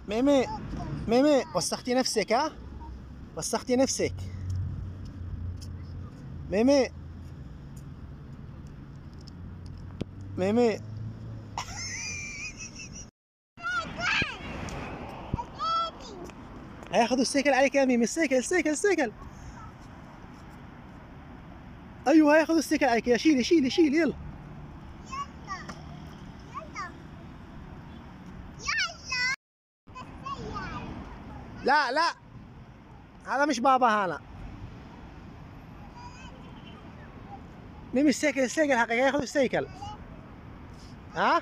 ميمي ميمي وسختي نفسك ها؟ وسختي نفسك ميمي ميمي. هياخدوا السيكل عليك يا ميمي. السيكل. ايوه هياخدوا السيكل عليك. يا شيلي يلا. لا هذا مش بابا هذا. ميمي السيكل حقك هياخدوا السيكل. ها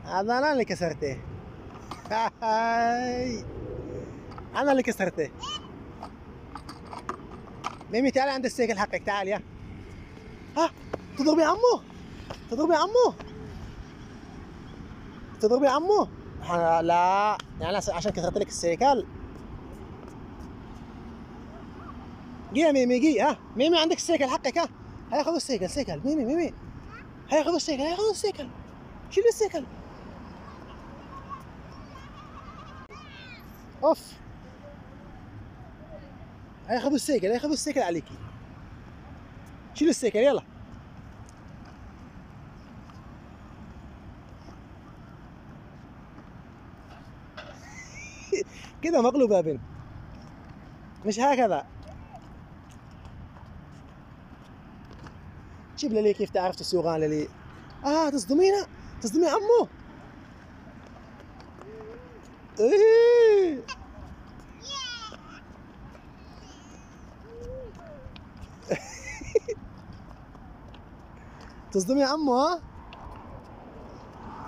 هذا انا اللي كسرته. انا اللي كسرته. ميمي تعالي عند السيكل حقك. تعال يا ها. تضربي عمو. لا يعني عشان كسرت لك السيكل. جي يا ميمي جي. ها ميمي عندك السيكل حقك. ها هياخذوا السيكل. ميمي هياخذوا السيكل. شيل السيكل. اوف. هياخذوا السيكل عليكي. شيل السيكل يلا. كده مقلوبة يا بنت، مش هكذا. جيب لي كيف تعرف تسوقان لي. تصدمي عمو. ايه تصدمي عمو. ها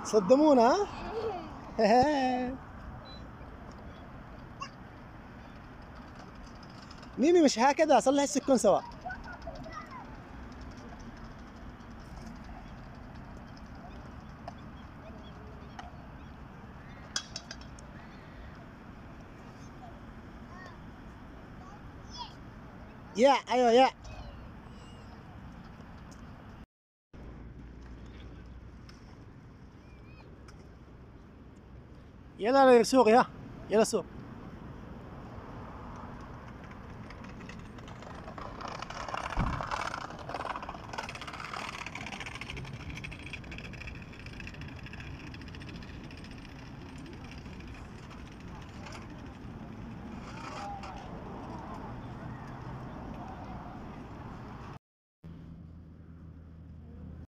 صدمونا. ها ميمي مش هكذا. صلح السكون سوا. ايوه يلا سوق. يلا سوق.